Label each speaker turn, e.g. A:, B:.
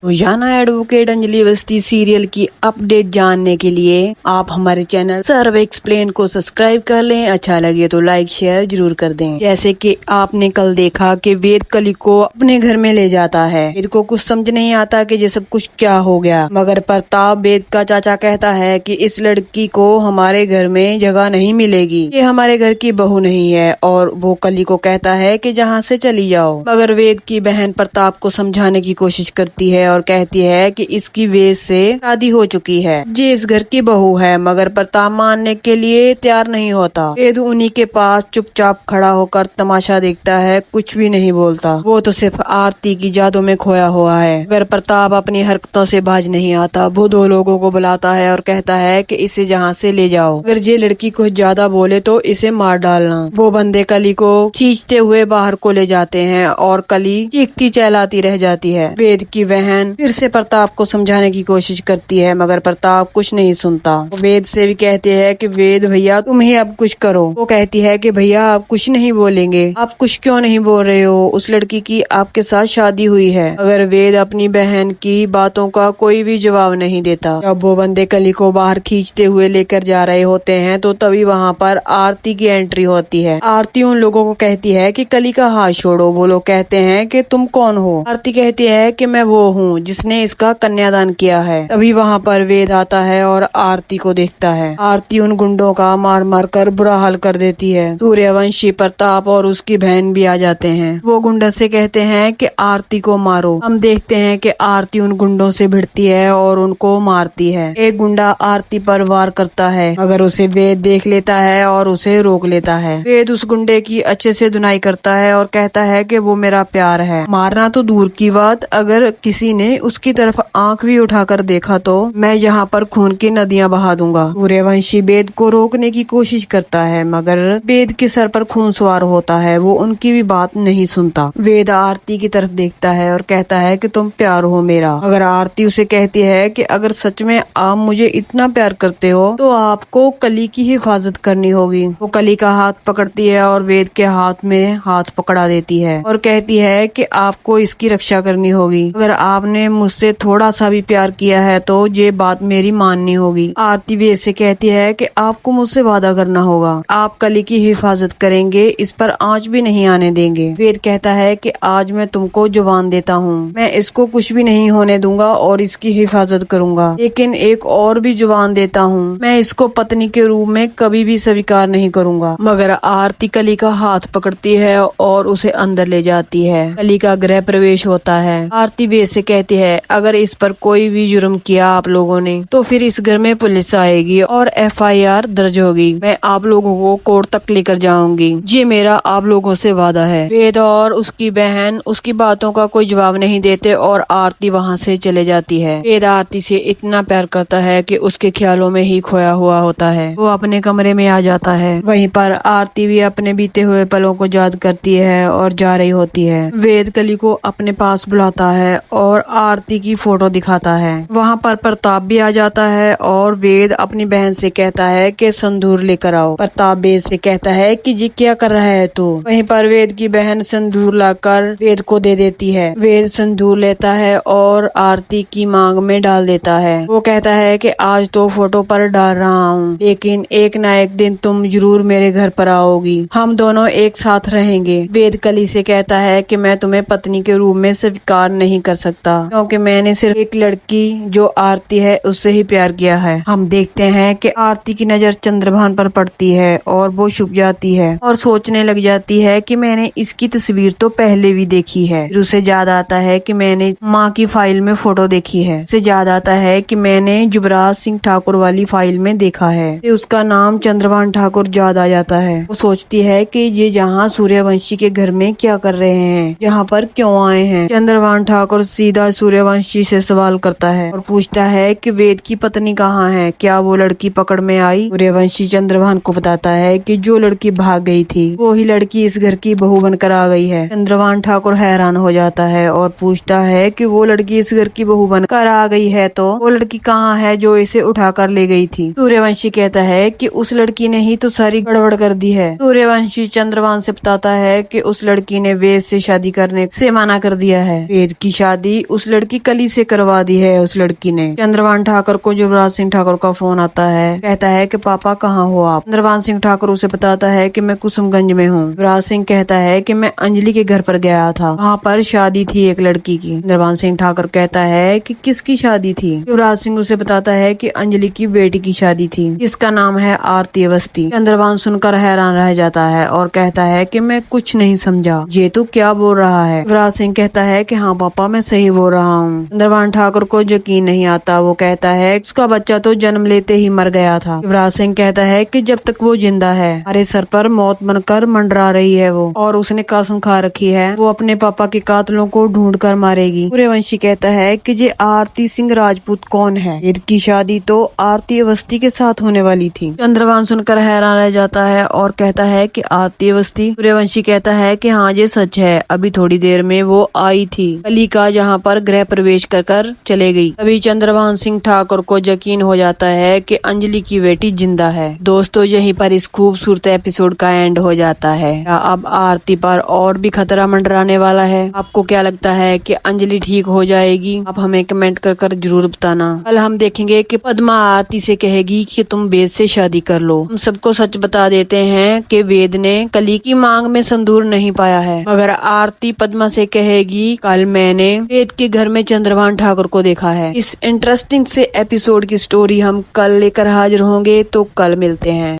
A: रोजाना advocate Anjali Awasthi serial की update जानने के लिए आप हमारे चैनल सर्व एक्सप्लेन को सब्सक्राइब कर लें। अच्छा लगे तो लाइक शेयर जरूर कर दें। जैसे कि आपने कल देखा कि वेद कली को अपने घर में ले जाता है। वेद को कुछ समझ नहीं आता कि ये सब कुछ क्या हो गया, मगर प्रताप वेद का चाचा कहता है कि इस लड़की को हमारे घर में जगह नहीं मिलेगी, ये हमारे घर की बहू नहीं है, और वो कली को कहता है कि जहाँ से चली जाओ। मगर वेद की बहन प्रताप को समझाने की कोशिश करती है और कहती है कि इसकी वेद से शादी हो चुकी है, ये इस घर की बहू है, मगर प्रताप मानने के लिए तैयार नहीं होता। वेद उन्हीं के पास चुपचाप खड़ा होकर तमाशा देखता है, कुछ भी नहीं बोलता। वो तो सिर्फ आरती की जादू में खोया हुआ है। मगर प्रताप अपनी हरकतों से बाज नहीं आता। वो दो लोगों को बुलाता है और कहता है कि इसे जहाँ से ले जाओ, अगर ये लड़की कुछ ज्यादा बोले तो इसे मार डालना। वो बंदे कली को खींचते हुए बाहर को ले जाते हैं और कली चीखती चिल्लाती रह जाती है। वेद की बहन फिर से प्रताप को समझाने की कोशिश करती है, मगर प्रताप कुछ नहीं सुनता। वो वेद से भी कहते हैं कि वेद भैया तुम ही अब कुछ करो। वो कहती है कि भैया आप कुछ नहीं बोलेंगे। आप कुछ क्यों नहीं बोल रहे हो? उस लड़की की आपके साथ शादी हुई है। अगर वेद अपनी बहन की बातों का कोई भी जवाब नहीं देता। जब वो बंदे कली को बाहर खींचते हुए लेकर जा रहे होते हैं तो तभी वहाँ पर आरती की एंट्री होती है। आरती उन लोगों को कहती है कि कली का हाथ छोड़ो। वो लोग कहते हैं कि तुम कौन हो? आरती कहती है कि मैं वो हूँ जिसने इसका कन्यादान किया है। तभी वहाँ पर वेद आता है और आरती को देखता है। आरती उन गुंडों का मार मार कर बुरा हाल कर देती है। सूर्यवंशी, प्रताप और उसकी बहन भी आ जाते हैं। वो गुंडा से कहते हैं कि आरती को मारो। हम देखते हैं कि आरती उन गुंडों से भिड़ती है और उनको मारती है। एक गुंडा आरती पर वार करता है, मगर उसे वेद देख लेता है और उसे रोक लेता है। वेद उस गुंडे की अच्छे से धुनाई करता है और कहता है कि वो मेरा प्यार है। मारना तो दूर की बात, अगर किसी ने उसकी तरफ आंख भी उठाकर देखा तो मैं यहाँ पर खून की नदियाँ बहा दूंगा। सूर्यवंशी वेद को रोकने की कोशिश करता है, मगर वेद के सर पर खून सवार होता है। वो उनकी भी बात नहीं सुनता। वेद आरती की तरफ देखता है और कहता है कि तुम प्यार हो मेरा। अगर आरती उसे कहती है कि अगर सच में आप मुझे इतना प्यार करते हो तो आपको कली की हिफाजत करनी होगी। वो कली का हाथ पकड़ती है और वेद के हाथ में हाथ पकड़ा देती है और कहती है कि आपको इसकी रक्षा करनी होगी। अगर आपने मुझसे थोड़ा सा भी प्यार किया है तो ये बात मेरी माननी होगी। आरती वेद से कहती है कि आपको मुझसे वादा करना होगा, आप कली की हिफाजत करेंगे, इस पर आंच भी नहीं आने देंगे। वेद कहता है कि आज मैं तुमको जुबान देता हूँ, मैं इसको कुछ भी नहीं होने दूंगा और इसकी हिफाजत करूंगा, लेकिन एक और भी जुबान देता हूँ, मैं इसको पत्नी के रूप में कभी भी स्वीकार नहीं करूंगा। मगर आरती कली का हाथ पकड़ती है और उसे अंदर ले जाती है। कली का गृह प्रवेश होता है। आरती वेद से कहती है अगर इस पर कोई भी जुर्म किया आप लोगों ने तो फिर इस घर में पुलिस आएगी और FIR दर्ज होगी। मैं आप लोगों को कोर्ट तक लेकर जाऊंगी, ये मेरा आप लोगों से वादा है। वेद और उसकी बहन उसकी बातों का कोई जवाब नहीं देते और आरती वहाँ से चले जाती है। वेद आरती से इतना प्यार करता है कि उसके ख्यालों में ही खोया हुआ होता है। वो अपने कमरे में आ जाता है। वहीं पर आरती भी अपने बीते हुए पलों को याद करती है और जा रही होती है। वेद कली को अपने पास बुलाता है और आरती की फोटो दिखाता है। वहाँ पर प्रताप भी आ जाता है और वेद अपनी बहन से कहता है कि संदूर लेकर आओ। प्रताप वेद से कहता है कि जी क्या कर रहा है तू? वहीं पर वेद की बहन संदूर लाकर वेद को दे देती है। वेद संदूर लेता है और आरती की मांग में डाल देता है। वो कहता है कि आज तो फोटो पर डाल रहा हूँ, लेकिन एक ना एक दिन तुम जरूर मेरे घर पर आओगी, हम दोनों एक साथ रहेंगे। वेद कली से कहता है कि मैं तुम्हें पत्नी के रूप में स्वीकार नहीं कर सकता, क्योंकि मैंने सिर्फ एक लड़की जो आरती है उससे ही प्यार किया है। हम देखते हैं कि आरती की नजर चंद्रभान पर पड़ती है और वो छुप जाती है और सोचने लग जाती है कि मैंने इसकी तस्वीर तो पहले भी देखी है। फिर उसे याद आता है कि मैंने माँ की फाइल में फोटो देखी है। उसे याद आता है कि मैंने युवराज सिंह ठाकुर वाली फाइल में देखा है। फिर उसका नाम चंद्रभान ठाकुर याद आ जाता है। वो सोचती है कि ये जहाँ सूर्यवंशी के घर में क्या कर रहे हैं, यहाँ पर क्यों आए हैं। चंद्रभान ठाकुर सीधा सूर्यवंशी से सवाल करता है और पूछता है कि वेद की पत्नी कहाँ है, क्या वो लड़की पकड़ में आई? सूर्यवंशी चंद्रभान को बताता है कि जो लड़की भाग गई थी वो ही लड़की इस घर की बहू बनकर आ गई है। चंद्रभान ठाकुर हैरान हो जाता है और पूछता है कि वो लड़की इस घर की बहू बनकर आ गई है तो वो लड़की कहाँ है जो इसे उठाकर ले गई थी? सूर्यवंशी कहता है कि उस लड़की ने ही तो सारी गड़बड़ कर दी है। सूर्यवंशी चंद्रभान से बताता है कि उस लड़की ने वेद से शादी करने से मना कर दिया है। वेद की शादी उस लड़की कली से करवा दी है उस लड़की ने। चंद्रभान ठाकुर को युवराज सिंह ठाकुर का फोन आता है, कहता है कि पापा कहाँ हो आप। चंद्रभान सिंह ठाकुर उसे बताता है कि मैं कुसुमगंज में हूँ। युवराज सिंह कहता है कि मैं अंजलि के घर पर गया था, वहाँ पर शादी थी एक लड़की की। चंद्रभान सिंह ठाकुर कहता है कि किसकी शादी थी। युवराज सिंह उसे बताता है कि अंजलि की बेटी की शादी थी, जिसका नाम है आरती अवस्थी। चंद्रभान सुनकर हैरान रह जाता है और कहता है कि मैं कुछ नहीं समझा, ये तू क्या बोल रहा है। युवराज सिंह कहता है कि हाँ पापा मैं सही बोल रहा हूँ। चंद्रभान ठाकुर को यकीन नहीं आता, वो कहता है उसका बच्चा तो जन्म लेते ही मर गया था। युवराज सिंह कहता है कि जब तक वो जिंदा है हमारे सर पर मौत बनकर मंडरा रही है वो, और उसने कसम खा रखी है वो अपने पापा के कातलों को ढूंढ कर मारेगी। सूर्यवंशी कहता है कि ये आरती सिंह राजपूत कौन है, इनकी शादी तो आरती अवस्थी के साथ होने वाली थी। चंद्रभान सुनकर हैरान रह जाता है और कहता है कि आरती अवस्थी। सूर्यवंशी कहता है कि हाँ ये सच है, अभी थोड़ी देर में वो आई थी कली का जहाँ पर गृह प्रवेश कर चले गई। तभी चंद्रभान सिंह ठाकुर को यकीन हो जाता है कि अंजलि की बेटी जिंदा है। दोस्तों यहीं पर इस खूबसूरत एपिसोड का एंड हो जाता है। अब आरती पर और भी खतरा मंडराने वाला है। आपको क्या लगता है कि अंजलि ठीक हो जाएगी? आप हमें कमेंट कर जरूर बताना। कल हम देखेंगे कि पद्मा आरती से कहेगी कि तुम वेद से शादी कर लो। हम सबको सच बता देते हैं कि वेद ने कली की मांग में संदूर नहीं पाया है, मगर आरती पद्मा से कहेगी कल मैंने वेद के घर में चंद्रभान ठाकुर को देखा है। इस इंटरेस्टिंग से एपिसोड की स्टोरी हम कल लेकर हाजिर होंगे, तो कल मिलते हैं।